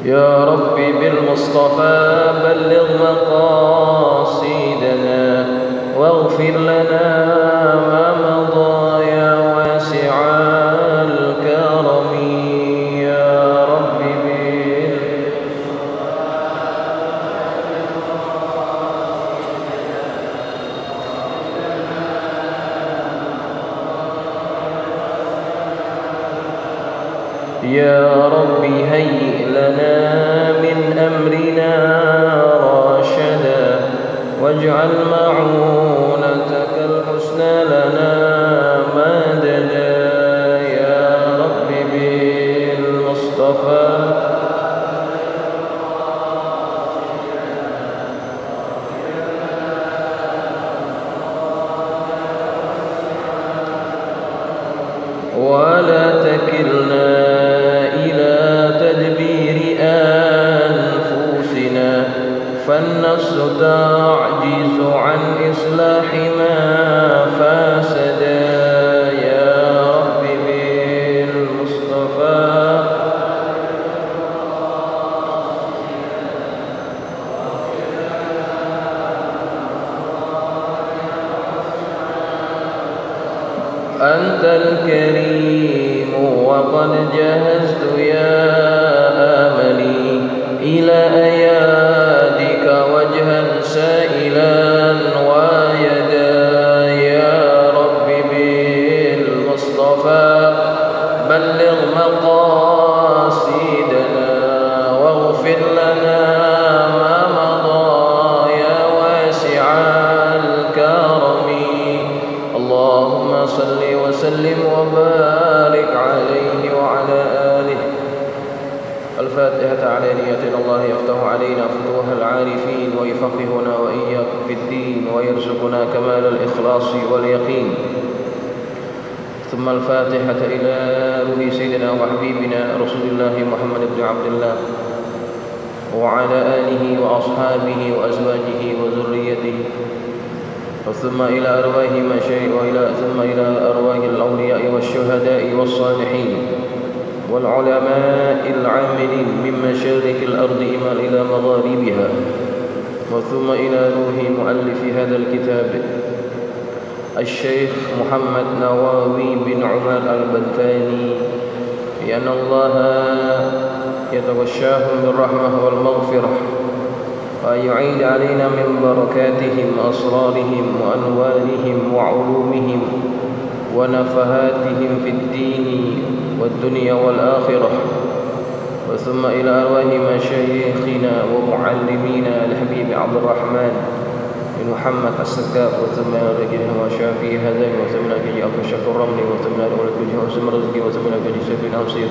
يا ربي بالمصطفى بلغ مقاصدنا واغفر لنا ما مضى يا واسع الكرم. يا ربي يا ربي هيئ لنا من أمرنا راشدا واجعل معونتك الحسنى لنا مددا. يا ربي بالمصطفى ولا تكلنا فالنفس تعجز عن إصلاح ما فسد. يا رب بالمصطفى أنت الكريم وقد جهزت يا آملي إلى أيادك وجها سائلا ويدا. يا رب بالمصطفى بلغ مقاصدنا واغفر لنا ما مضى يا واسع الكرم. اللهم صل وسلم وبارك عليه وعلى آله. الفاتحة على نية الله يفتح علينا فتوح العارفين ويفقهنا وإياكم في الدين ويرزقنا كمال الإخلاص واليقين. ثم الفاتحة إلى روح سيدنا وحبيبنا رسول الله محمد بن عبد الله وعلى آله وأصحابه وأزواجه وذريته. ثم إلى أرواح ثم إلى أرواح الأولياء والشهداء والصالحين والعلماء العاملين من مشارق الأرض إلى مغاربها. وثم إلى روح مؤلف هذا الكتاب الشيخ محمد نواوي بن عمر البنتاني بأن الله يتغشاهم بالرحمة والمغفرة ويعيد علينا من بركاتهم أسرارهم وأنوارهم وعلومهم ونفحاتهم في الدين والدنيا والآخرة. وثم إلى أرواح مشايخنا ومعلمينا الحبيب عبد الرحمن بن محمد السكاف. وثم إلى رجله وشافي هذا. وثم إلى كجي أبو الشك الرملي. وثم إلى أولاد كجي حسن رزقي. وثم إلى كجي سيف الأنصير.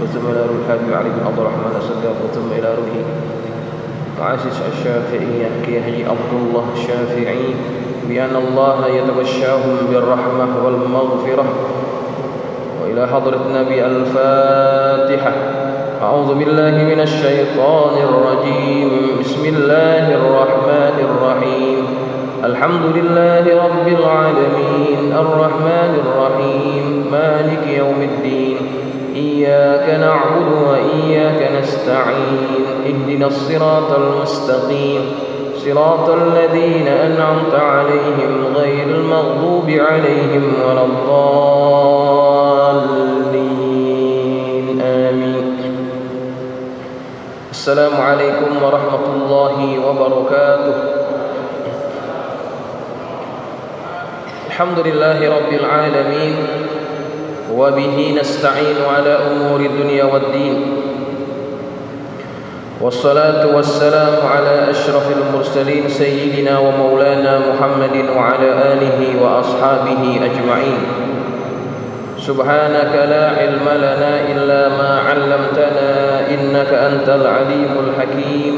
وثم إلى روح الحبيب علي بن عبد الرحمن السكاف. وثم إلى روح معاشش الشافعية كيهجي عبد الله الشافعي بأن الله يتغشاهم بالرحمة والمغفرة. وإلى حضرة النبي الفاتحة. أعوذ بالله من الشيطان الرجيم. بسم الله الرحمن الرحيم. الحمد لله رب العالمين الرحمن الرحيم مالك يوم الدين. إياك نعبد وإياك نستعين. اهدنا الصراط المستقيم صراط الذين أنعمت عليهم غير المغضوب عليهم ولا الضالين. آمين. السلام عليكم ورحمة الله وبركاته. الحمد لله رب العالمين وبه نستعين على أمور الدنيا والدين. والصلاة والسلام على أشرف المرسلين سيدنا ومولانا محمد وعلى آله وأصحابه أجمعين. سبحانك لا علم لنا إلا ما علمتنا إنك أنت العليم الحكيم.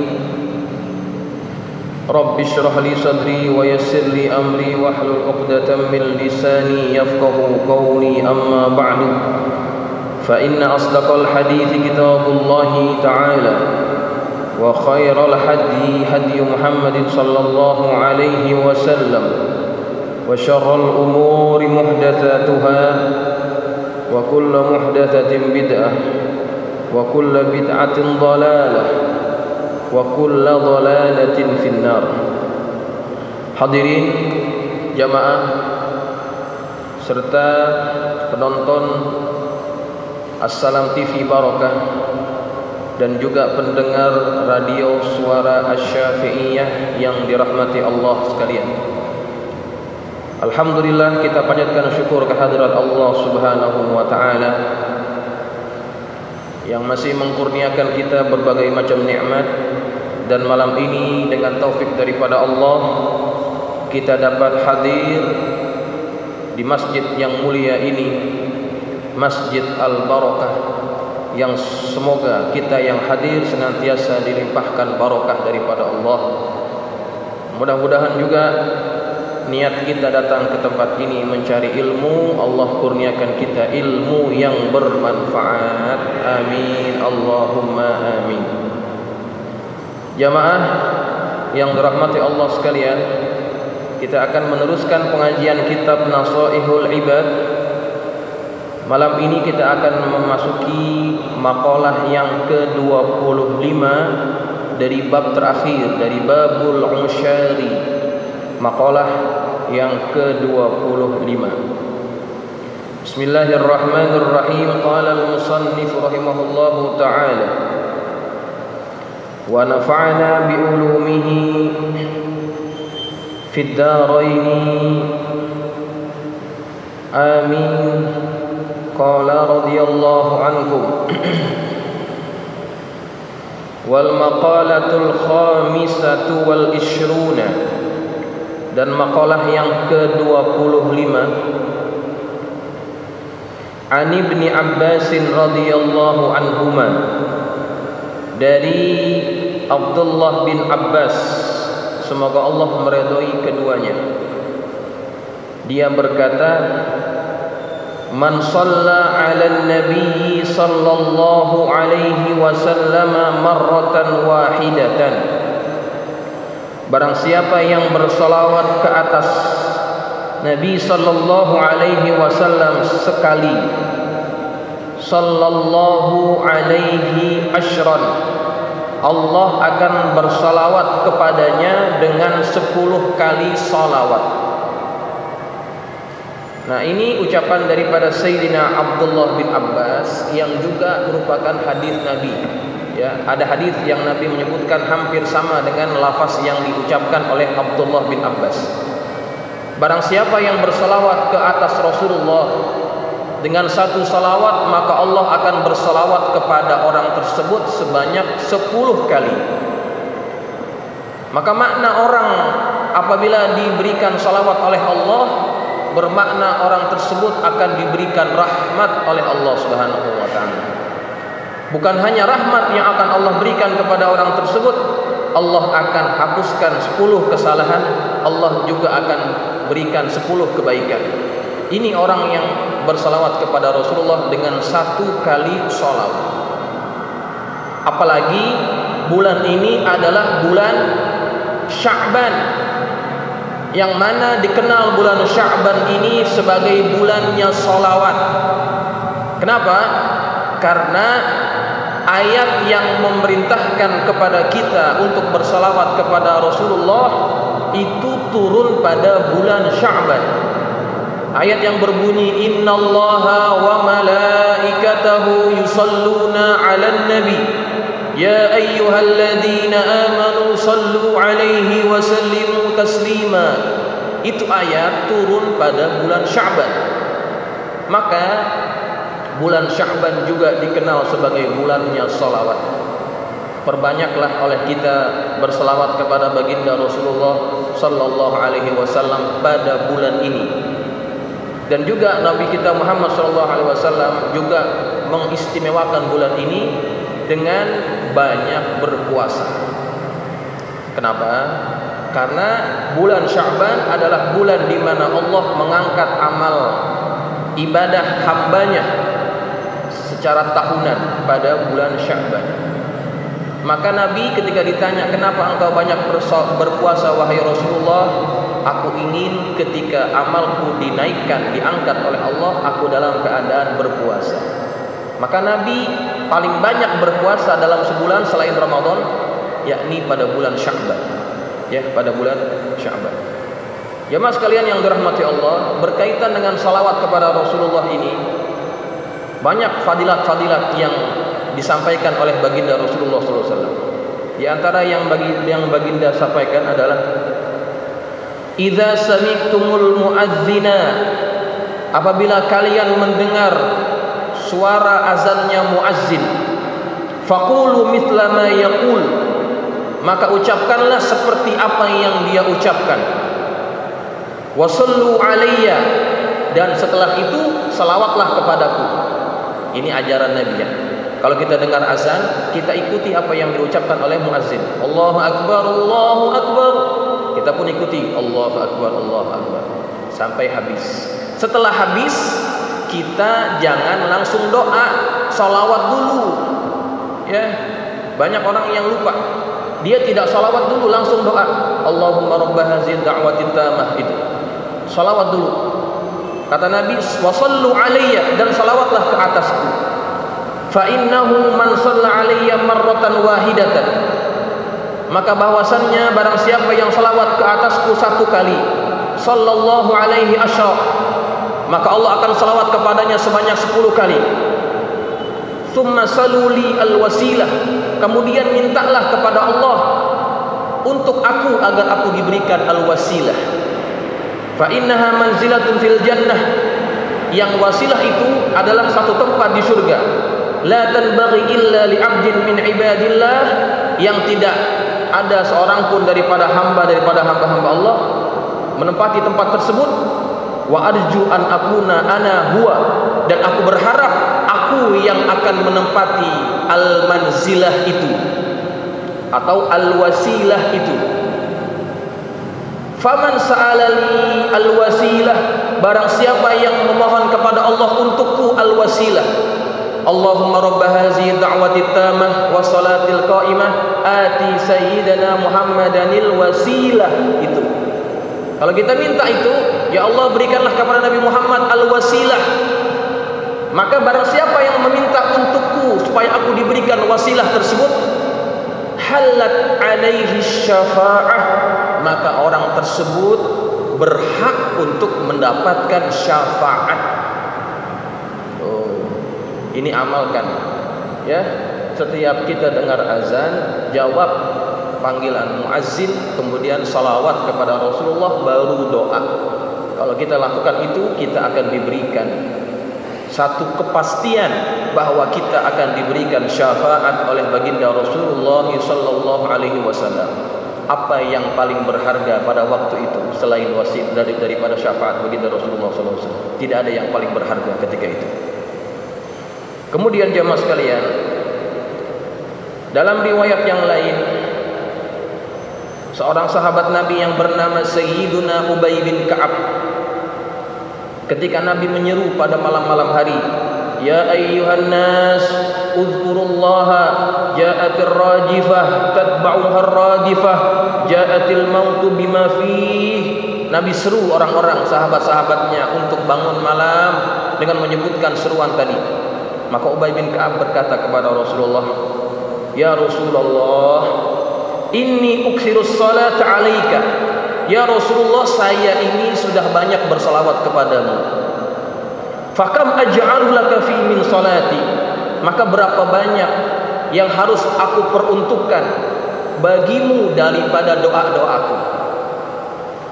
رب اشرح لي صدري ويسر لي أمري واحلل عقدة من لساني يفقه قولي. أما بعد فإن أصدق الحديث كتاب الله تعالى وخير الهدي هدي محمد صلى الله عليه وسلم وشر الأمور محدثاتها وكل محدثة بدعة وكل بدعة ضلالة وكل ضلالة في النار. Hadirin jamaah serta penonton Assalam TV Barokah dan juga pendengar radio Suara Asy-Syafi'iyah yang dirahmati Allah sekalian. Alhamdulillah, kita panjatkan syukur kehadirat Allah Subhanahu wa taala yang masih mengkurniakan kita berbagai macam nikmat, dan malam ini dengan taufik daripada Allah kita dapat hadir di masjid yang mulia ini, Masjid Al-Barakah, yang semoga kita yang hadir senantiasa dilimpahkan barokah daripada Allah. Mudah-mudahan juga niat kita datang ke tempat ini mencari ilmu, Allah kurniakan kita ilmu yang bermanfaat. Amin, Allahumma amin. Jamaah yang dirahmati Allah sekalian, kita akan meneruskan pengajian kitab Nashaihul Ibad. Malam ini kita akan memasuki maqalah yang ke-25 dari bab terakhir, dari babul Usyari, maqalah yang ke-25. Bismillahirrahmanirrahim. Qala al-musannif rahimahullahu ta'ala wa nafa'ana bi ulumihi fid darain amin. Qala radhiyallahu anhum. Wal maqalatul khamisatu wal ishruna, dan maqalah yang ke-25, An Ibni Abbas radhiyallahu anhuma, dari Abdullah bin Abbas, semoga Allah meridhai keduanya. Dia berkata, man shalla 'alan nabiy sallallahu alaihi wasallam marratan wahidatan, barang siapa yang bersolawat ke atas Nabi sallallahu alaihi wasallam sekali, sallallahu alaihi asyran, Allah akan bersolawat kepadanya dengan 10 kali salawat. Nah, ini ucapan daripada Sayyidina Abdullah bin Abbas yang juga merupakan hadis Nabi. Ya, ada hadis yang Nabi menyebutkan hampir sama dengan lafaz yang diucapkan oleh Abdullah bin Abbas. Barang siapa yang bersalawat ke atas Rasulullah dengan 1 salawat, maka Allah akan bersalawat kepada orang tersebut sebanyak 10 kali. Maka makna orang apabila diberikan salawat oleh Allah, bermakna orang tersebut akan diberikan rahmat oleh Allah Subhanahu wa taala. Bukan hanya rahmat yang akan Allah berikan kepada orang tersebut, Allah akan hapuskan 10 kesalahan, Allah juga akan berikan 10 kebaikan. Ini orang yang bersalawat kepada Rasulullah dengan 1 kali salawat. Apalagi bulan ini adalah bulan Sya'ban, yang mana dikenal bulan Sya'ban ini sebagai bulannya salawat. Kenapa? Karena ayat yang memerintahkan kepada kita untuk bersalawat kepada Rasulullah itu turun pada bulan Sya'ban. Ayat yang berbunyi, innallaha wa malaikatahu yusalluna 'alan nabi ya ayyuhalladzina amanu sallu 'alaihi wa sallimu taslima. Itu ayat turun pada bulan Sya'ban. Maka bulan Sya'ban juga dikenal sebagai bulannya salawat. Perbanyaklah oleh kita berselawat kepada baginda Rasulullah sallallahu alaihi wasallam pada bulan ini. Dan juga Nabi kita Muhammad sallallahu alaihi wasallam juga mengistimewakan bulan ini dengan banyak berpuasa. Kenapa? Karena bulan Sya'ban adalah bulan di mana Allah mengangkat amal ibadah hambanya secara tahunan pada bulan Sya'ban. Maka Nabi ketika ditanya, kenapa engkau banyak berpuasa wahai Rasulullah? Aku ingin ketika amalku dinaikkan, diangkat oleh Allah, aku dalam keadaan berpuasa. Maka Nabi paling banyak berpuasa dalam sebulan selain Ramadan, yakni pada bulan Sya'ban. Ya, pada bulan Sya'ban. Jemaah sekalian yang dirahmati Allah, berkaitan dengan salawat kepada Rasulullah ini, banyak fadilat-fadilat yang disampaikan oleh baginda Rasulullah SAW. Di antara yang baginda sampaikan adalah, idza sami'tumul muadzina, apabila kalian mendengar suara azannya muazzin, faqulu mithla ma yaqul, maka ucapkanlah seperti apa yang dia ucapkan. Wasallu alayya, dan setelah itu salawatlah kepadaku. Ini ajaran Nabi ya. Kalau kita dengar azan, kita ikuti apa yang diucapkan oleh muazzin. Allahu akbar, Allahu akbar. Kita pun ikuti Allahu akbar, Allahu akbar sampai habis. Setelah habis, kita jangan langsung doa, salawat dulu. Ya, banyak orang yang lupa. Dia tidak salawat dulu, langsung doa. Allahumma rabb hadhihi da'watit tamah, itu. Salawat dulu. Kata Nabi, wasallu alayya, dan salawatlah ke atasku. Fa innahu man shalla alayya marratan wahidatan, maka bahwasannya barang siapa yang salawat ke atasku satu kali, sallallahu alaihi asyra, maka Allah akan salawat kepadanya sebanyak 10 kali. Thumma saluli al-wasilah, kemudian mintalah kepada Allah untuk aku agar aku diberikan al-wasilah. Fa innaha manzilatun fil jannah, yang wasilah itu adalah satu tempat di surga. La tanbaghi illa li 'abdin min ibadillah, yang tidak ada seorang pun daripada hamba-hamba Allah menempati tempat tersebut. Wa arju an akuna ana huwa, dan aku berharap aku yang akan menempati al-manzilah itu atau al-wasilah itu. Faman sa'alali al-wasilah, barang siapa yang memohon kepada Allah untukku al-wasilah, Allahumma rabb hadhihi da'wati tamah wa salatil qa'imah ati sayyidina Muhammadanil wasilah, itu. Kalau kita minta itu, ya Allah berikanlah kepada Nabi Muhammad al-wasilah. Maka barang siapa yang meminta untukku supaya aku diberikan wasilah tersebut, halat alaihi syafa'ah, maka orang tersebut berhak untuk mendapatkan syafaat. Ini amalkan ya. Setiap kita dengar azan, jawab panggilan muazzin, kemudian salawat kepada Rasulullah, baru doa. Kalau kita lakukan itu, kita akan diberikan satu kepastian bahwa kita akan diberikan syafaat oleh baginda Rasulullah sallallahu alaihi wasallam. Apa yang paling berharga pada waktu itu selain wasilah daripada syafaat baginda Rasulullah sallallahu alaihi wasallam? Tidak ada yang paling berharga ketika itu. Kemudian jemaah sekalian, dalam riwayat yang lain, seorang sahabat Nabi yang bernama Sayyiduna Ubay bin Ka'ab, ketika Nabi menyeru pada malam-malam hari, ya ayyuhan nas uzkurullaha ja'atir rajifah tatba'uhar radifah ja'atil mautu bima fih. Nabi seru orang-orang sahabat-sahabatnya untuk bangun malam dengan menyebutkan seruan tadi. Maka Ubay bin Ka'ab berkata kepada Rasulullah, ya Rasulullah, inni uksirus salata alaika. Ya Rasulullah, saya ini sudah banyak bersalawat kepadamu. Fakam aj'alu laka fi min salati, maka berapa banyak yang harus aku peruntukkan bagimu daripada doa-doaku.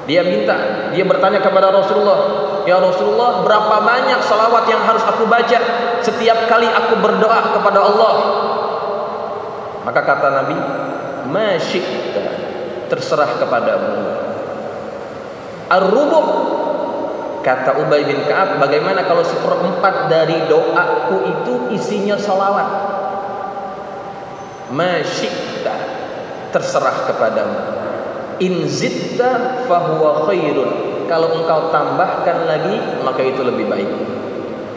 Dia bertanya kepada Rasulullah, ya Rasulullah, berapa banyak salawat yang harus aku baca setiap kali aku berdoa kepada Allah? Maka kata Nabi, ma syi'ta, terserah kepadamu. Ar-rubu', kata Ubay bin Ka'ab, bagaimana kalau 1/4 dari doaku itu isinya salawat? Ma syi'ta, terserah kepadamu. In zitta fahuwa khairun, kalau engkau tambahkan lagi maka itu lebih baik.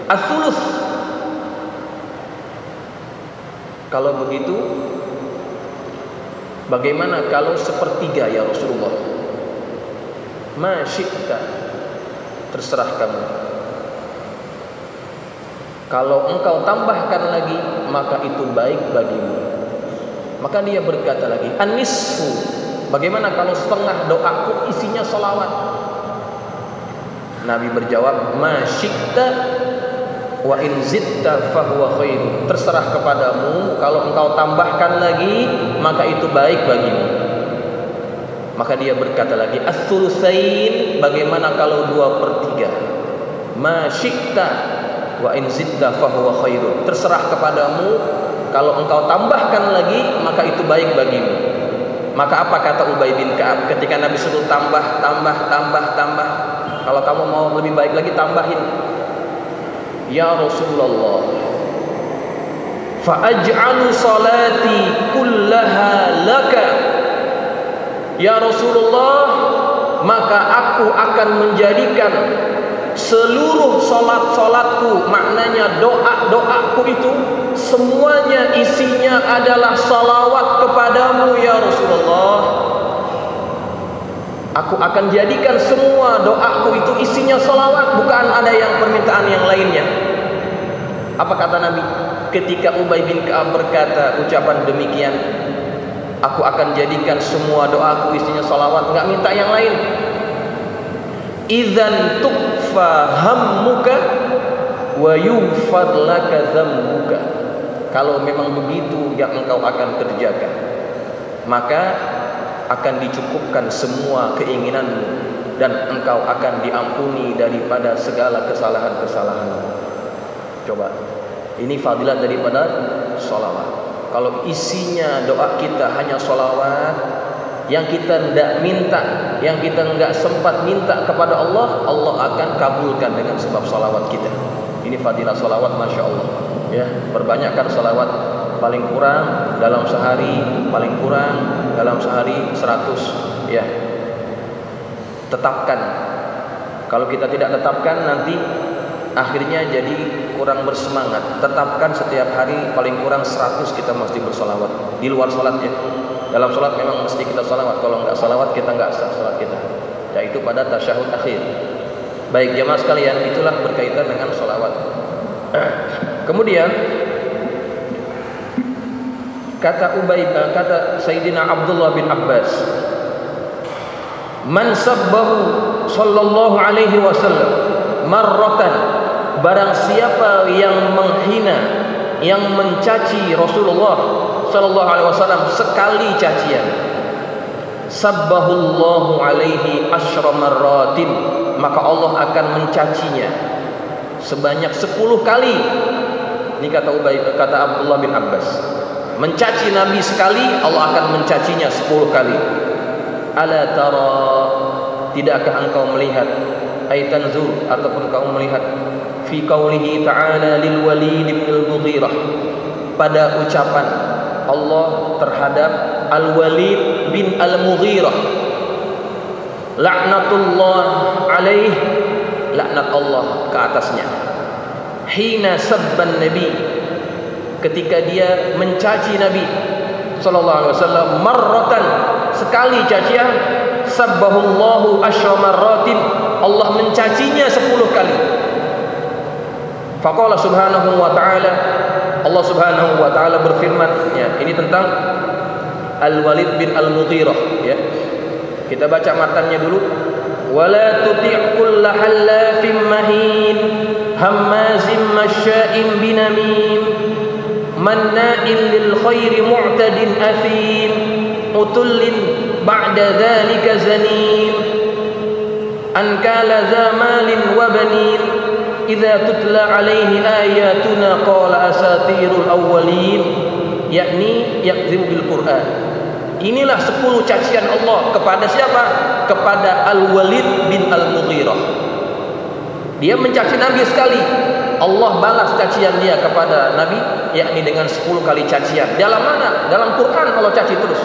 As-sulus, kalau begitu bagaimana kalau 1/3 ya Rasulullah? Ma syi'ta, terserah kamu. Kalau engkau tambahkan lagi, maka itu baik bagimu. Maka dia berkata lagi, an-nisfu, bagaimana kalau setengah doaku isinya salawat? Nabi berjawab, ma syi'ta wa in zitta fahuwa khairu. Terserah kepadamu, kalau engkau tambahkan lagi, maka itu baik bagimu. Maka dia berkata lagi, as-sulusain, bagaimana kalau 2/3? Ma syi'ta wa in zitta fahuwa khairu. Terserah kepadamu, kalau engkau tambahkan lagi, maka itu baik bagimu. Maka apa kata Ubay bin Ka'ab ketika Nabi suruh tambah. Kalau kamu mau lebih baik lagi, tambahin. Ya Rasulullah, fa'aj'alu salati kullaha laka. Ya Rasulullah, maka aku akan menjadikan seluruh solat-solatku, maknanya doa-doaku itu semuanya isinya adalah salawat kepadamu ya Rasulullah. Aku akan jadikan semua doaku itu isinya salawat, bukan ada yang permintaan yang lainnya. Apa kata Nabi ketika Ubay bin Ka'ab berkata ucapan demikian? Aku akan jadikan semua doaku isinya salawat, enggak minta yang lain. Idzan tukfa hammuka wa yufad laka dzambuka. Kalau memang begitu yang engkau akan kerjakan, maka akan dicukupkan semua keinginanmu dan engkau akan diampuni daripada segala kesalahan-kesalahanmu. Coba, ini fadilat daripada sholawat. Kalau isinya doa kita hanya sholawat, yang kita tidak minta, yang kita nggak sempat minta kepada Allah, Allah akan kabulkan dengan sebab sholawat kita. Ini fadilah sholawat, masya Allah. Ya, perbanyakkan sholawat. Paling kurang dalam sehari, 100, ya. Tetapkan. Kalau kita tidak tetapkan, nanti akhirnya jadi kurang bersemangat. Tetapkan setiap hari paling kurang 100 kita mesti bersolawat. Di luar sholat ya. Dalam sholat memang mesti kita sholawat. Kalau nggak sholawat kita nggak sah sholat kita. Yaitu pada tasyahud akhir. Baik jamaah sekalian, itulah berkaitan dengan sholawat. Kemudian kata Sayyidina Abdullah bin Abbas, man sabbahu sallallahu alaihi wasallam marratan, barang siapa yang menghina, yang mencaci Rasulullah sallallahu alaihi wasallam sekali cacian, sabbahullahu alaihi asyra marratin, maka Allah akan mencacinya sebanyak 10 kali. Ini kata Abdullah bin Abbas. Mencaci Nabi sekali, Allah akan mencacinya 10 kali. Ala tara, tidakkah engkau melihat, ay tanzur, ataupun kau melihat, fi qaulihi ta'ala lil Walid bin al-Mughirah, pada ucapan Allah terhadap Al-Walid bin al-Mughirah, laknatullah alaih, laknat Allah ke atasnya, hina sabban nabi, ketika dia mencaci Nabi sallallahu alaihi wasallam marratan, sekali cacian, sabbahullahu asyra marratin, Allah mencacinya 10 kali. Faqala subhanahu wa ta'ala, Allah subhanahu wa ta'ala berfirman, ya, ini tentang Al-Walid bin Al-Mughirah, ya. Kita baca matannya dulu. Wala tuti' kulla hallafin mahin hammazin masya'in binamim manna'in lil khairi mu'tadin athim utullin ba'da dhalika zanim ankala za malin wa banin idza tutla alaihi ayatuna qala asatirul awwalin, yakni yakdzibu bil Qur'an. Inilah 10 cacian Allah kepada siapa? Kepada Al-Walid bin Al-Mughirah. Dia mencaci Nabi sekali, Allah balas cacian dia kepada Nabi, yakni dengan 10 kali cacian. Dalam mana? Dalam Quran Allah caci terus.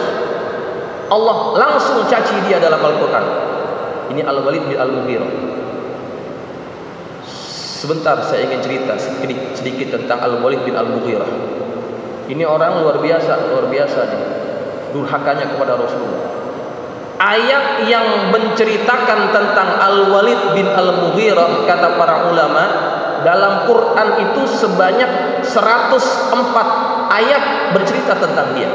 Allah langsung caci dia dalam Al-Quran. Ini Al-Walid bin Al-Mughirah. Sebentar saya ingin cerita sedikit tentang Al-Walid bin Al-Mughirah. Ini orang luar biasa nih, durhakanya kepada Rasulullah. Ayat yang menceritakan tentang Al-Walid bin Al-Mughirah, kata para ulama, dalam Quran itu sebanyak 104 ayat bercerita tentang dia.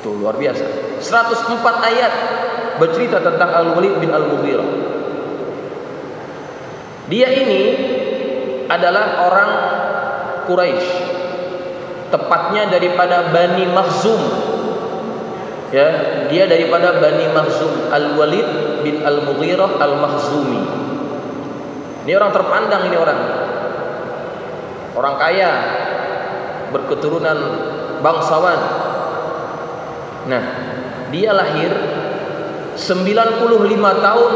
Itu luar biasa. 104 ayat bercerita tentang Al-Walid bin Al-Mughirah. Dia ini adalah orang Quraisy, tepatnya daripada Bani Makhzum. Ya, dia daripada Bani Makhzum. Al-Walid bin Al-Mughirah Al-Makhzumi. Ini orang terpandang, ini orang kaya, berketurunan bangsawan. Nah, dia lahir 95 tahun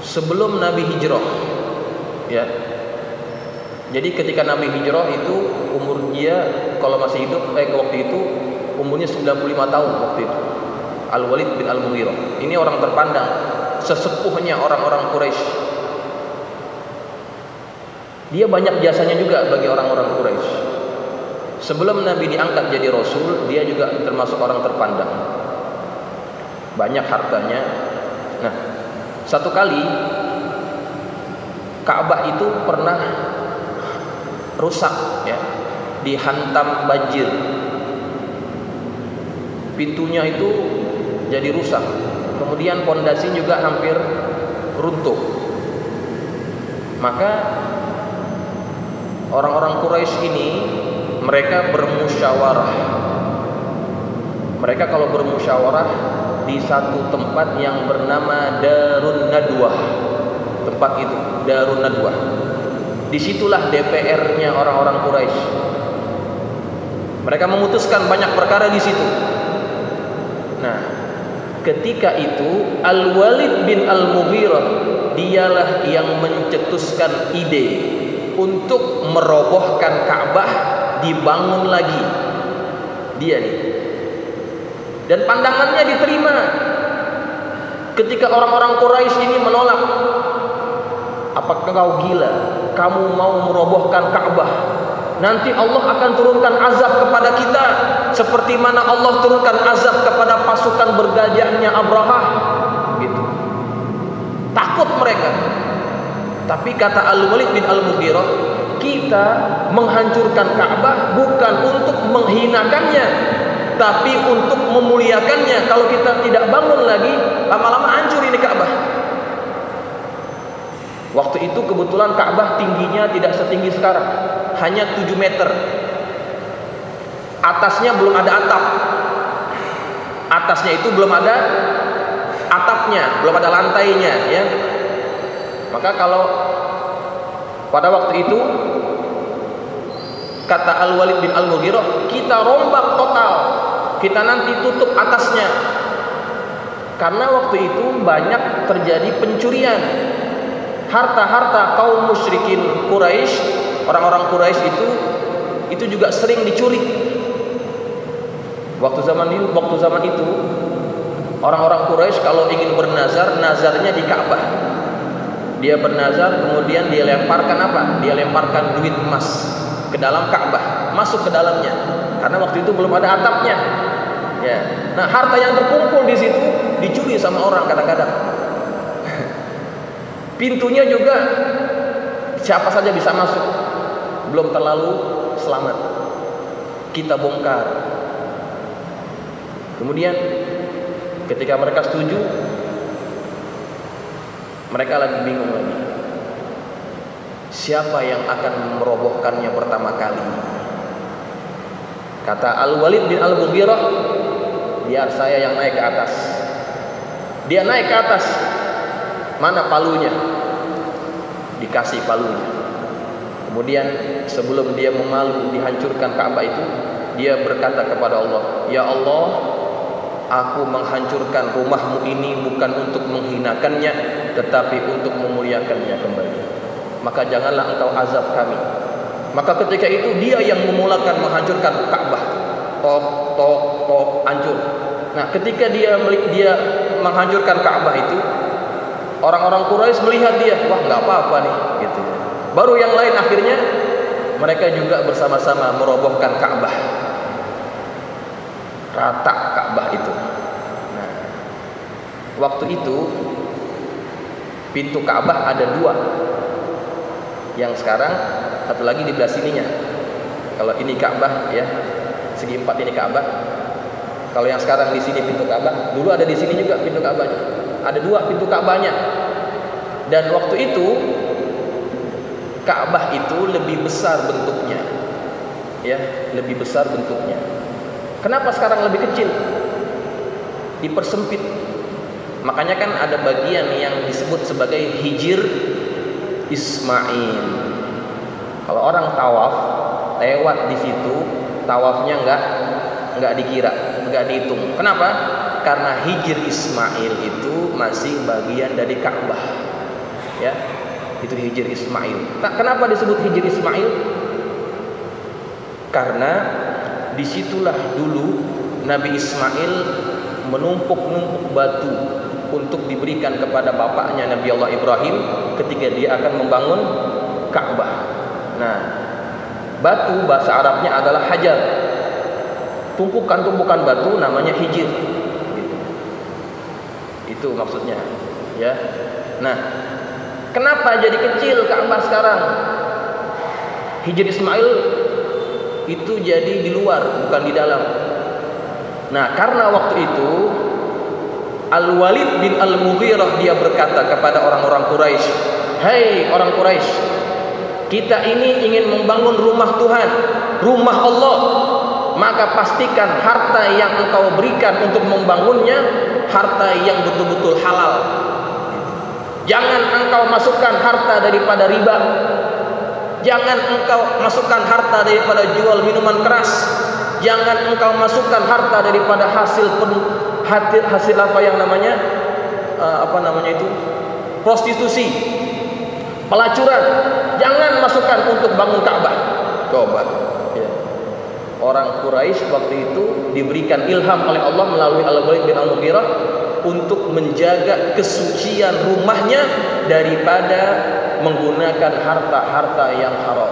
sebelum Nabi hijrah. Ya. Jadi ketika Nabi hijrah itu umur dia kalau masih hidup waktu itu umurnya 95 tahun waktu itu. Al-Walid bin Al-Mughirah. Ini orang terpandang, sesepuhnya orang-orang Quraisy. Dia banyak jasanya juga bagi orang-orang Quraisy. Sebelum Nabi diangkat jadi Rasul, dia juga termasuk orang terpandang. Banyak hartanya. Nah, satu kali Ka'bah itu pernah rusak, ya, dihantam banjir. Pintunya itu jadi rusak. Kemudian pondasi juga hampir runtuh. Maka orang-orang Quraisy ini mereka bermusyawarah. Mereka kalau bermusyawarah di satu tempat yang bernama Darun Nadwah. Tempat itu Darun Nadwah. Disitulah DPR-nya orang-orang Quraisy. Mereka memutuskan banyak perkara di situ. Nah, ketika itu Al-Walid bin Al-Mughirah dialah yang mencetuskan ide untuk merobohkan Ka'bah, dibangun lagi. Dia nih. Dan pandangannya diterima. Ketika orang-orang Quraisy ini menolak, apakah kau gila? Kamu mau merobohkan Ka'bah? Nanti Allah akan turunkan azab kepada kita, seperti mana Allah turunkan azab kepada pasukan bergajahnya Abrahah. Gitu. Takut mereka. Tapi kata Al-Walid bin Al-Mughirah, kita menghancurkan Ka'bah bukan untuk menghinakannya, tapi untuk memuliakannya. Kalau kita tidak bangun lagi, lama-lama hancur ini Ka'bah. Waktu itu kebetulan Ka'bah tingginya tidak setinggi sekarang, hanya 7 meter. Atasnya belum ada atap. Atasnya itu belum ada atapnya, belum ada lantainya, ya. Maka kalau pada waktu itu kata Al-Walid bin Al-Mughirah, kita rombak total, kita nanti tutup atasnya. Karena waktu itu banyak terjadi pencurian. Harta-harta kaum musyrikin Quraisy, orang-orang Quraisy itu juga sering dicuri. Waktu zaman itu orang-orang Quraisy kalau ingin bernazar, nazarnya di Ka'bah. Dia bernazar, kemudian dia lemparkan apa? Dia lemparkan duit emas ke dalam Ka'bah, masuk ke dalamnya. Karena waktu itu belum ada atapnya. Ya. Nah, harta yang terkumpul di situ dicuri sama orang kadang-kadang. Pintunya juga siapa saja bisa masuk, belum terlalu selamat. Kita bongkar. Kemudian ketika mereka setuju, mereka lagi bingung lagi. Siapa yang akan merobohkannya pertama kali? Kata Al-Walid bin Al-Mughirah, biar saya yang naik ke atas. Dia naik ke atas. Mana palunya? Dikasih palunya. Kemudian sebelum dia memalu dihancurkan Ka'bah itu, dia berkata kepada Allah, "Ya Allah, aku menghancurkan rumahmu ini bukan untuk menghinakannya, tetapi untuk memuliakannya kembali. Maka janganlah engkau azab kami." Maka ketika itu dia yang memulakan menghancurkan Ka'bah. Tok, tok, tok, hancur. Nah, ketika dia menghancurkan Ka'bah itu, orang-orang Quraisy melihat dia, wah nggak apa-apa nih, gitu. Baru yang lain akhirnya mereka juga bersama-sama merobohkan Ka'bah. Rata Ka'bah itu. Nah, waktu itu Pintu Ka'bah ada 2. Yang sekarang satu lagi di belah sininya. Kalau ini Ka'bah ya, segi 4 ini Ka'bah. Kalau yang sekarang di sini pintu Ka'bah, dulu ada di sini juga pintu Ka'bahnya. Ada 2 pintu Ka'bahnya. Dan waktu itu Ka'bah itu lebih besar bentuknya. Ya, lebih besar bentuknya. Kenapa sekarang lebih kecil? Dipersempit. Makanya kan ada bagian yang disebut sebagai Hijr Ismail. Kalau orang tawaf lewat di situ, tawafnya enggak dikira, enggak dihitung. Kenapa? Karena Hijr Ismail itu masih bagian dari Ka'bah. Ya, itu Hijr Ismail. Nah, kenapa disebut Hijr Ismail? Karena disitulah dulu Nabi Ismail menumpuk-numpuk batu untuk diberikan kepada bapaknya Nabi Allah Ibrahim ketika dia akan membangun Ka'bah. Nah, batu bahasa Arabnya adalah hajar. Tumpukan-tumpukan batu namanya hijir. Itu maksudnya, ya. Nah, kenapa jadi kecil Ka'bah sekarang? Hijr Ismail itu jadi di luar, bukan di dalam. Nah, karena waktu itu Al-Walid bin Al-Mughirah dia berkata kepada orang-orang Quraisy, "Hai orang Quraisy, kita ini ingin membangun rumah Tuhan, rumah Allah. Maka pastikan harta yang engkau berikan untuk membangunnya harta yang betul-betul halal. Jangan engkau masukkan harta daripada riba. Jangan engkau masukkan harta daripada jual minuman keras. Jangan engkau masukkan harta daripada hasil apa yang namanya prostitusi, pelacuran. Jangan masukkan untuk bangun Ka'bah." Coba, ya. Orang Quraisy waktu itu diberikan ilham oleh Allah melalui Al-Walid bin Al-Mughirah untuk menjaga kesucian rumahnya daripada menggunakan harta-harta yang haram.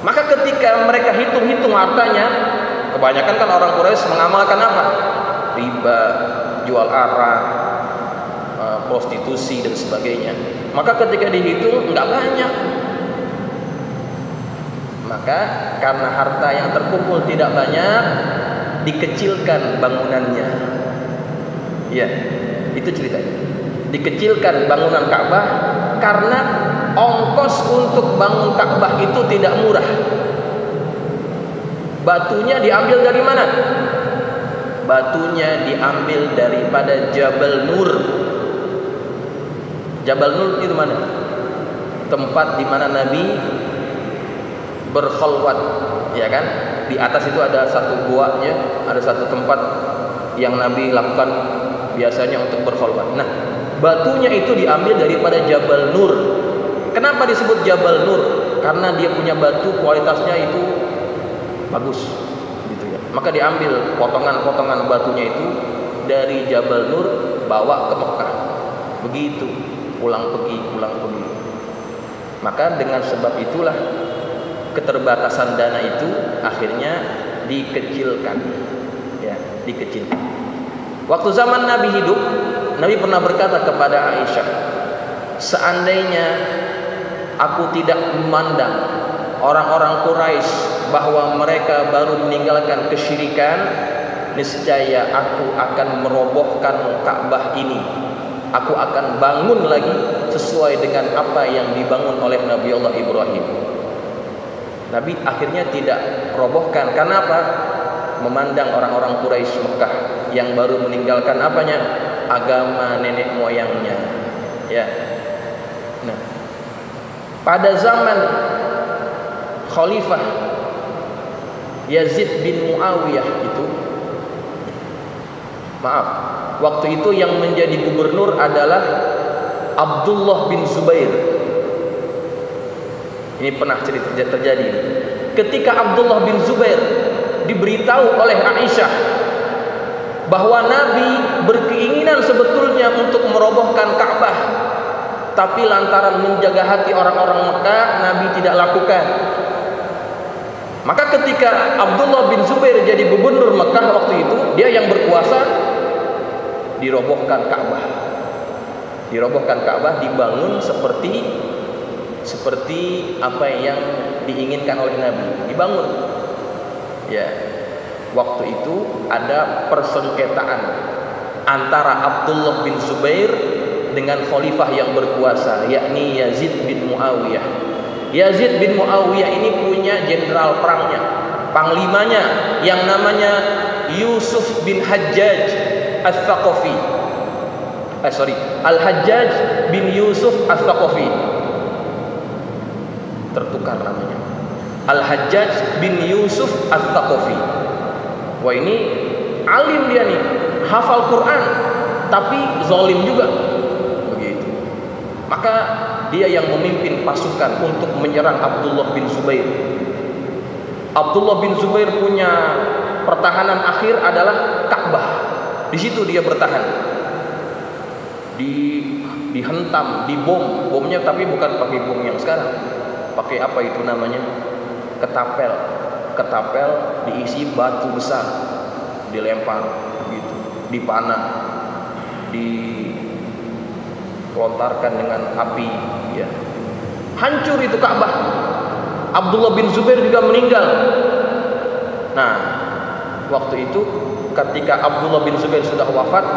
Maka ketika mereka hitung-hitung hartanya, kebanyakan kan orang Quraisy mengamalkan apa? Riba, jual arak, prostitusi dan sebagainya. Maka ketika dihitung enggak banyak. Maka karena harta yang terkumpul tidak banyak, dikecilkan bangunannya. Ya, itu ceritanya. Dikecilkan bangunan Ka'bah karena ongkos untuk bangun Ka'bah itu tidak murah. Batunya diambil dari mana? Batunya diambil daripada Jabal Nur. Jabal Nur itu mana? Tempat di mana Nabi berkhalwat, ya kan? Di atas itu ada satu guanya, ada satu tempat yang Nabi lakukan biasanya untuk berkhalwat. Nah, batunya itu diambil daripada Jabal Nur. Kenapa disebut Jabal Nur? Karena dia punya batu kualitasnya itu bagus, gitu ya. Maka diambil potongan-potongan batunya itu dari Jabal Nur bawa ke Mekah. Begitu, pulang pergi. Maka dengan sebab itulah keterbatasan dana itu akhirnya dikecilkan, ya, dikecilkan. Waktu zaman Nabi hidup, Nabi pernah berkata kepada Aisyah, "Seandainya aku tidak memandang orang-orang Quraisy bahwa mereka baru meninggalkan kesyirikan, niscaya aku akan merobohkan Ka'bah ini. Aku akan bangun lagi sesuai dengan apa yang dibangun oleh Nabi Allah Ibrahim." Nabi akhirnya tidak robohkan. Karena apa? Memandang orang-orang Quraisy Mekah yang baru meninggalkan apanya? Agama nenek moyangnya. Ya. Nah, pada zaman Khalifah Yazid bin Muawiyah itu, waktu itu yang menjadi gubernur adalah Abdullah bin Zubair. Ini pernah terjadi. Ketika Abdullah bin Zubair diberitahu oleh Aisyah bahwa Nabi berkeinginan sebetulnya untuk merobohkan Ka'bah, tapi lantaran menjaga hati orang-orang Mekah, Nabi tidak lakukan. Maka ketika Abdullah bin Zubair jadi gubernur Mekah waktu itu, dia yang berkuasa, dirobohkan Ka'bah. Dirobohkan Ka'bah, dibangun seperti apa yang diinginkan oleh Nabi. Dibangun. Ya. Waktu itu ada persengketaan antara Abdullah bin Zubair dengan khalifah yang berkuasa, yakni Yazid bin Muawiyah. Yazid bin Muawiyah ini punya jenderal perangnya, panglimanya yang namanya Yusuf bin Hajjaj Al-Thaqafi. Al-Hajjaj bin Yusuf Al-Thaqafi. Tertukar namanya. Al-Hajjaj bin Yusuf Al-Thaqafi. Wah, ini alim dia nih, hafal Quran, tapi zalim juga. Begitu. Maka dia yang memimpin pasukan untuk menyerang Abdullah bin Zubair. Abdullah bin Zubair punya pertahanan akhir adalah Ka'bah. Di situ dia bertahan. Dihentam, dibom. Bomnya tapi bukan pakai bom yang sekarang. Pakai apa itu namanya? Ketapel diisi batu besar, dilempar gitu, dipanah, dilontarkan dengan api, ya. Hancur itu Ka'bah. Abdullah bin Zubair juga meninggal. Nah, waktu itu ketika Abdullah bin Zubair sudah wafat,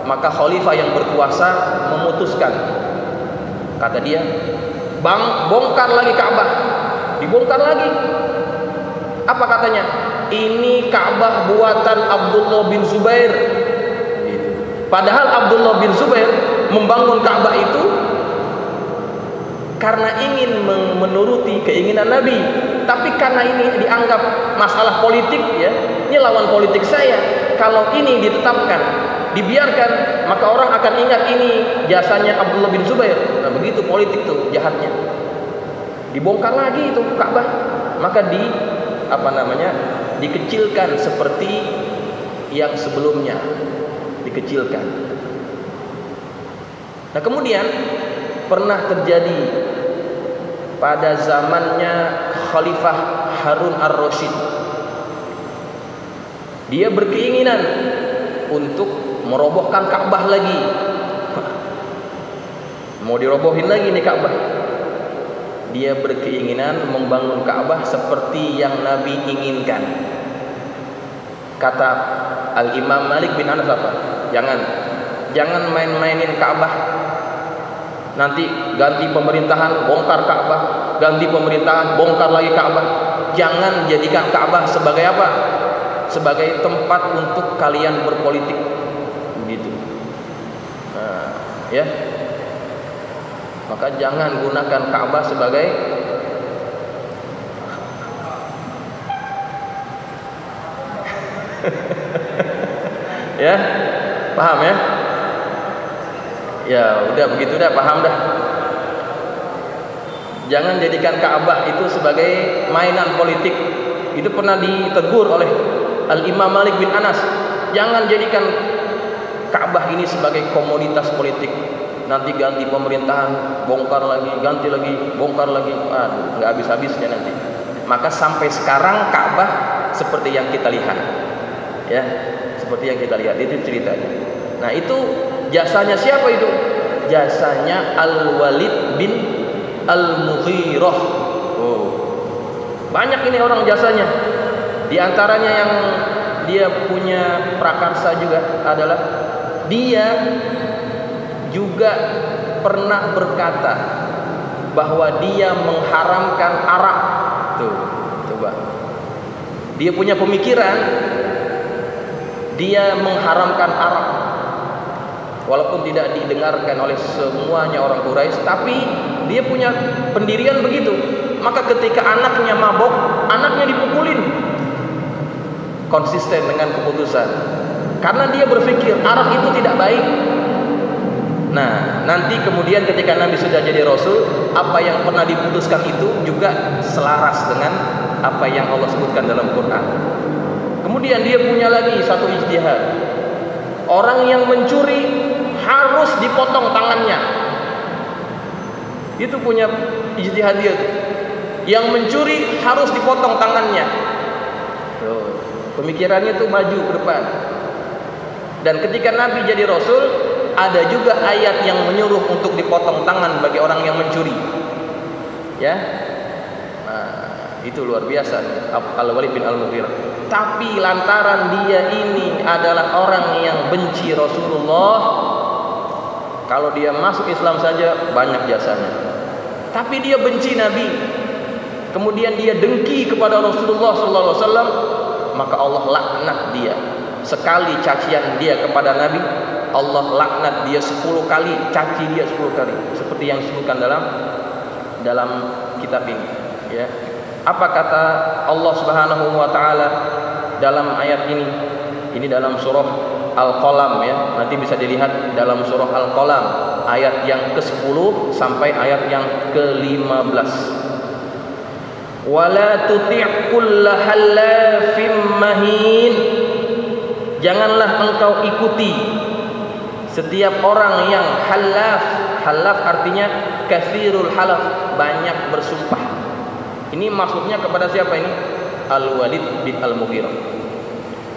maka khalifah yang berkuasa memutuskan, kata dia, bongkar lagi Ka'bah. Dibongkar lagi. Apa katanya? Ini Ka'bah buatan Abdullah bin Zubair. Padahal Abdullah bin Zubair membangun Ka'bah itu karena ingin menuruti keinginan Nabi. Tapi karena ini dianggap masalah politik, ya, ini lawan politik saya. Kalau ini ditetapkan, dibiarkan, maka orang akan ingat ini jasanya Abdullah bin Zubair. Nah, begitu politik tuh jahatnya. Dibongkar lagi itu Ka'bah, maka dikecilkan seperti yang sebelumnya dikecilkan. Nah, kemudian pernah terjadi pada zamannya Khalifah Harun ar-Rasyid. Dia berkeinginan untuk merobohkan Ka'bah lagi. Mau dirobohin lagi nih Ka'bah. Dia berkeinginan membangun Ka'bah seperti yang Nabi inginkan. Kata Al-Imam Malik bin Anas apa? Jangan main-mainin Ka'bah. Nanti ganti pemerintahan, bongkar Ka'bah. Ganti pemerintahan, bongkar lagi Ka'bah. Jangan jadikan Ka'bah sebagai apa? Sebagai tempat untuk kalian berpolitik. Begitu. Nah, ya. Maka jangan gunakan Ka'bah sebagai ya, paham ya? Ya, udah begitu dah, paham dah. Jangan jadikan Ka'bah itu sebagai mainan politik. Itu pernah ditegur oleh Al-Imam Malik bin Anas. Jangan jadikan Ka'bah ini sebagai komoditas politik. Nanti ganti pemerintahan, bongkar lagi, ganti lagi, bongkar lagi. Aduh, nggak habis-habisnya nanti. Maka sampai sekarang Ka'bah seperti yang kita lihat, ya, seperti yang kita lihat itu ceritanya. Nah, itu jasanya siapa itu? Jasanya Al-Walid bin Al-Mughirah. Oh, banyak ini orang jasanya. Di antaranya yang dia punya prakarsa juga adalah dia juga pernah berkata bahwa dia mengharamkan arak. Tuh, coba. Dia punya pemikiran dia mengharamkan arak. Walaupun tidak didengarkan oleh semuanya orang Quraisy, tapi dia punya pendirian begitu. Maka ketika anaknya mabok, anaknya dipukulin. Konsisten dengan keputusan. Karena dia berpikir arak itu tidak baik. Nah, nanti kemudian ketika Nabi sudah jadi Rasul, apa yang pernah diputuskan itu juga selaras dengan apa yang Allah sebutkan dalam Quran. Kemudian dia punya lagi satu ijtihad. Orang yang mencuri harus dipotong tangannya. Itu punya ijtihad dia. Yang mencuri harus dipotong tangannya. Tuh, pemikirannya itu maju ke depan. Dan ketika Nabi jadi Rasul, ada juga ayat yang menyuruh untuk dipotong tangan bagi orang yang mencuri. Ya. Nah, itu luar biasa Al-Walid bin Al-Mughirah. Tapi lantaran dia ini adalah orang yang benci Rasulullah, kalau dia masuk Islam saja banyak jasanya. Tapi dia benci Nabi, kemudian dia dengki kepada Rasulullah SAW, maka Allah laknat dia. Sekali cacian dia kepada Nabi, Allah laknat dia 10 kali, caci dia 10 kali, seperti yang disebutkan dalam kitab ini. Ya. Apa kata Allah Subhanahu wa taala dalam ayat ini? Ini dalam surah Al-Qalam ya. Nanti bisa dilihat dalam surah Al-Qalam ayat yang ke-10 sampai ayat yang ke-15. Wala tuti' kulla halafim mahin. Janganlah engkau ikuti setiap orang yang halaf. Halaf artinya katsirul halaf, banyak bersumpah. Ini maksudnya kepada siapa ini? Al-Walid bin Al-Mughirah.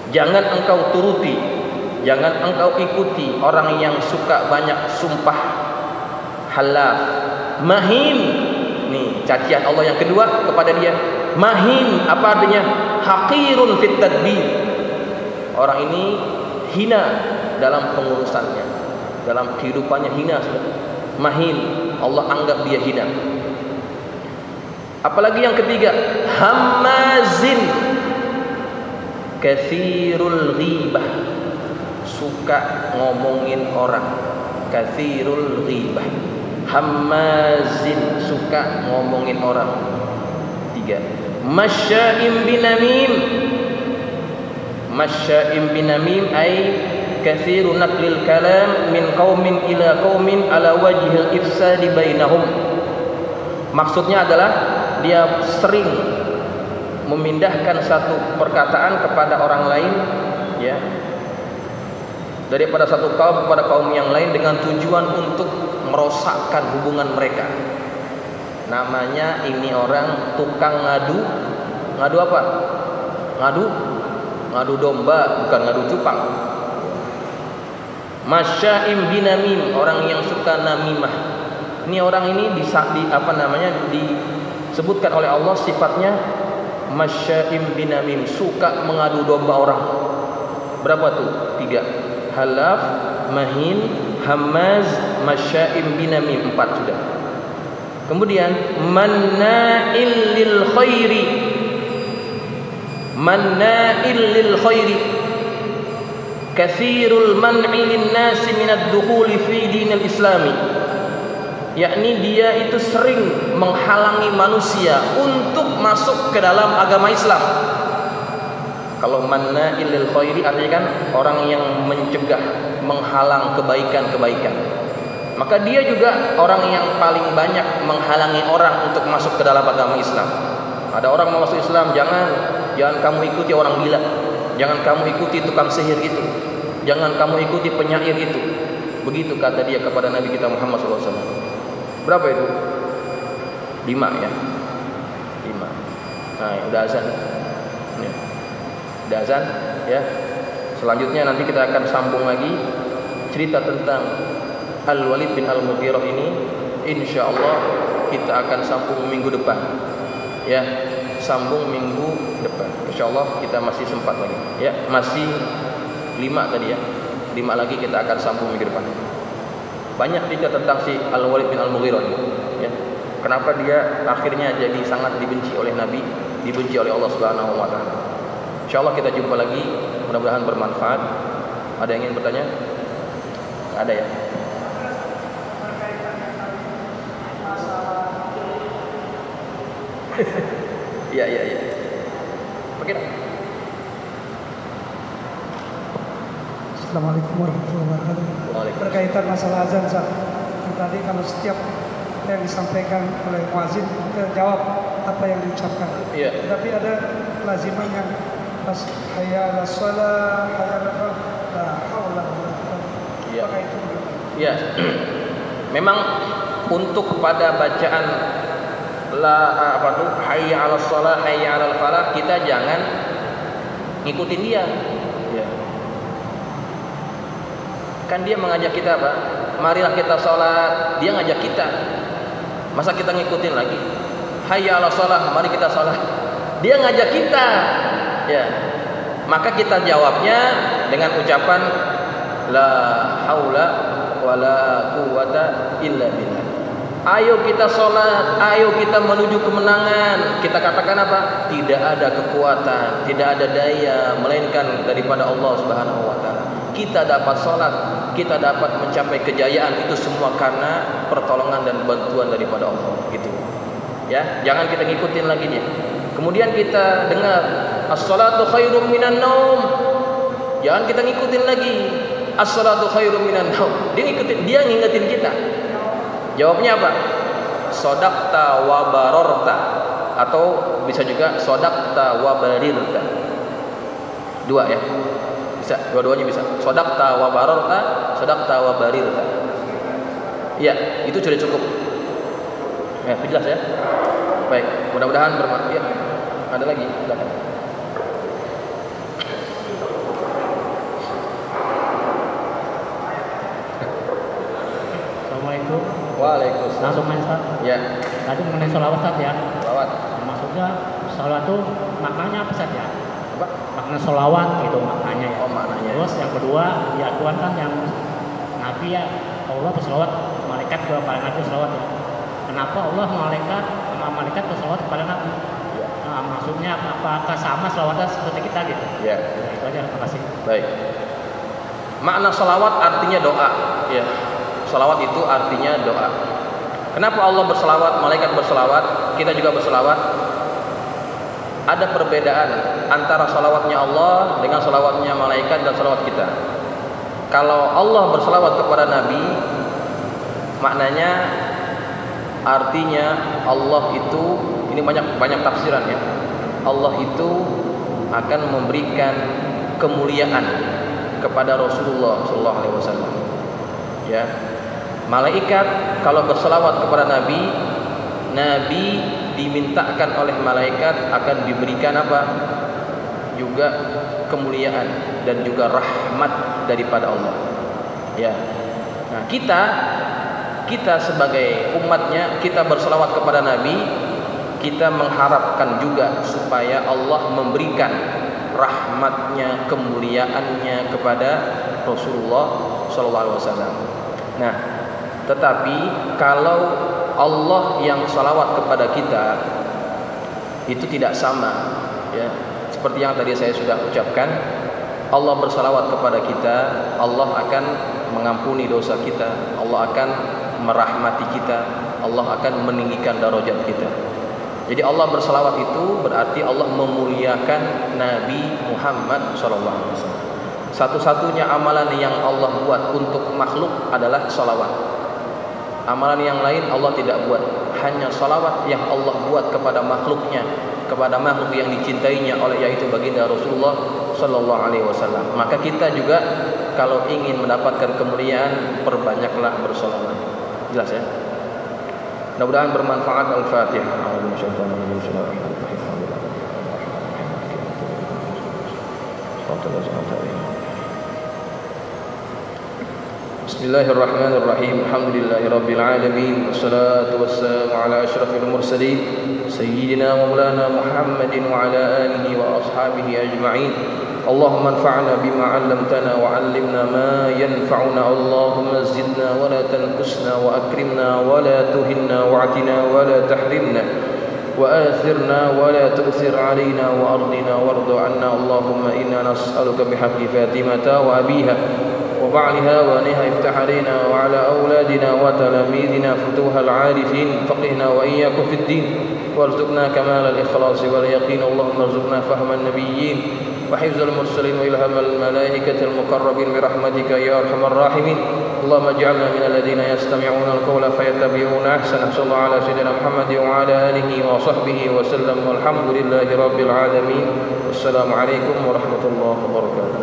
Jangan engkau turuti, jangan engkau ikuti orang yang suka banyak sumpah. Halaf, mahin. Nih cacian Allah yang kedua kepada dia. Mahin apa artinya? Haqirun fit tadbir. Orang ini hina dalam pengurusannya, dalam kehidupannya hina sudah. Mahin, Allah anggap dia hina. Apalagi yang ketiga, hamazin katsirul ghibah, suka ngomongin orang. Katsirul ghibah, hamazin, suka ngomongin orang. 3. Masya'im binamim. Masya'im binamim ay kathiru naqlil kalam min qaumin ila qaumin ala wajhil ifsadi bainahum. Maksudnya adalah dia sering memindahkan satu perkataan kepada orang lain, ya, daripada satu kaum kepada kaum yang lain dengan tujuan untuk merosakkan hubungan mereka. Namanya ini orang tukang ngadu. Ngadu apa? Ngadu domba, bukan ngadu cupang. Masya'im binamim, orang yang suka namimah. Ini orang ini disebutkan oleh Allah sifatnya masya'im binamim, suka mengadu domba orang. Berapa tuh? 3. Halaf, mahin, hamaz, masya'im binamim. 4 sudah. Kemudian manna'il lil khairi. Manna'il lil khairi katsirul man'i lin nasi minad dukhuli fi dinil islami. Yakni dia itu sering menghalangi manusia untuk masuk ke dalam agama Islam. Kalau manna'il lil khairi artinya kan orang yang mencegah, menghalang kebaikan-kebaikan. Maka dia juga orang yang paling banyak menghalangi orang untuk masuk ke dalam agama Islam. Ada orang mau masuk Islam, jangan kamu ikuti orang gila, jangan kamu ikuti tukang sihir itu, jangan kamu ikuti penyair itu. Begitu kata dia kepada Nabi kita Muhammad SAW. Berapa itu? 5 ya. 5. Nah, udah azan. Ya. Udah azan ya. Selanjutnya nanti kita akan sambung lagi cerita tentang Al-Walid bin Al-Mughirah ini. Insyaallah kita akan sambung minggu depan. Ya, sambung minggu depan. Insyaallah kita masih sempat lagi. Ya, masih 5 tadi ya. 5 lagi kita akan sambung minggu depan. Banyak cerita tentang si Al-Walid bin Al-Mughirah ini, ya. Kenapa dia akhirnya jadi sangat dibenci oleh Nabi, dibenci oleh Allah Subhanahu wa taala. Insyaallah kita jumpa lagi, mudah-mudahan bermanfaat. Ada yang ingin bertanya? Ada ya? Iya. Oke. Assalamualaikum warahmatullahi wabarakatuh. Berkaitan masalah azan, tadi kalau setiap yang disampaikan oleh muazin kita jawab apa yang diucapkan. Iya. Tapi ada laziman yang pas hayya 'alas shalah, hayya 'alal falah, la haula wala quwwata. Iya. Itu Iya. Memang untuk pada bacaan hayya 'alas shalah, hayya 'alal falah, kita jangan ngikutin dia. Ya. Kan dia mengajak kita apa? Marilah kita sholat. Dia ngajak kita. Masa kita ngikutin lagi? Hayya 'alas shalah, mari kita sholat. Dia ngajak kita. Ya. Maka kita jawabnya dengan ucapan la haula wala quwata illa billah. Ayo kita sholat, ayo kita menuju kemenangan. Kita katakan apa? Tidak ada kekuatan, tidak ada daya melainkan daripada Allah Subhanahu wa taala. Kita dapat sholat, kita dapat mencapai kejayaan, itu semua karena pertolongan dan bantuan daripada Allah, gitu. Ya, jangan kita ngikutin lagi dia. Kemudian kita dengar as-salatu khairum minan naum. Jangan kita ngikutin lagi as-salatu khairum minan naum. Dia ngingetin kita. Jawabnya apa? Sodakta wa barorta, atau bisa juga sodakta wa barirta. Dua ya, bisa, dua-duanya bisa. Sodakta wa barorta, sodakta wa barirta. Iya, itu sudah cukup. Ya, jelas ya. Baik, mudah-mudahan bermanfaat. Ya, ada lagi, silakan. Assalamualaikum. Waalaikumsalam. Langsung main Ustaz. Ya. Tadi mengenai sholawat Ustaz ya. Sholawat. Maksudnya sholawat itu maknanya apa Ustaz ya? Apa? Makna sholawat gitu maknanya ya. Oh, maknanya. Terus yang kedua diakuan kan yang Nabi ya, Allah bersolawat, malaikat kepada Nabi bersolawat ya. Kenapa Allah malaikat bersolawat kepada Nabi? Ya. Nah, maksudnya apakah sama sholawatnya seperti kita gitu? Ya. Nah, itu aja, terima kasih. Baik. Makna sholawat artinya doa. Ya. Sholawat itu artinya doa. Kenapa Allah berselawat, malaikat berselawat, kita juga berselawat? Ada perbedaan antara sholawatnya Allah dengan sholawatnya malaikat dan sholawat kita. Kalau Allah berselawat kepada Nabi, maknanya artinya Allah itu, ini banyak tafsiran ya. Allah itu akan memberikan kemuliaan kepada Rasulullah SAW. Ya. Malaikat kalau berselawat kepada Nabi, Nabi dimintakan oleh malaikat akan diberikan apa? Juga kemuliaan dan juga rahmat daripada Allah. Ya. Nah, kita sebagai umatnya, kita berselawat kepada Nabi, kita mengharapkan juga supaya Allah memberikan rahmatnya, kemuliaannya kepada Rasulullah SAW. Nah, tetapi kalau Allah yang salawat kepada kita itu tidak sama, ya. Seperti yang tadi saya sudah ucapkan, Allah bersalawat kepada kita, Allah akan mengampuni dosa kita, Allah akan merahmati kita, Allah akan meninggikan darajat kita. Jadi Allah bersalawat itu berarti Allah memuliakan Nabi Muhammad SAW. Satu-satunya amalan yang Allah buat untuk makhluk adalah salawat. Amalan yang lain Allah tidak buat, hanya salawat yang Allah buat kepada makhluknya, kepada makhluk yang dicintainya oleh yaitu baginda Rasulullah Sallallahu Alaihi Wasallam. Maka kita juga kalau ingin mendapatkan kemuliaan, perbanyaklah bersalawat. Jelas ya? Mudah-mudahan bermanfaat. Al-Fatihah. Bismillahirrahmanirrahim. Alhamdulillahi rabbil alamin. Wassalatu wassalamu ala asyrafil mursalin sayyidina wa maulana Muhammadin wa ala alihi wa ashabihi ajma'in. Allahumma anfa'na bima 'allamtana wa 'allimna ma yanfa'una. Allahumma zidna wa la tanqusna wa akrimna wa la tuhinna wa'tina wa la tahrimna wa athirna wa la tu'thir 'alaina wa ardina warḍa 'anna. Allahumma inna nas'aluka bihaqqi Fatimata wa abiha وبعلها وانها افتح علينا وعلى أولادنا وتلاميذنا فتوح العارفين فقهنا وإياكم في الدين وارزقنا كمال الإخلاص واليقين. اللهم ارزقنا فهم النبيين وحفظ المرسلين وإلهام الملائكة المقربين برحمتك يا أرحم الراحمين. اللهم اجعلنا من الذين يستمعون القول فيتبعون أحسنه. صلى الله على سيدنا محمد وعلى آله وصحبه وسلم والحمد لله رب العالمين. والسلام عليكم ورحمة الله وبركاته.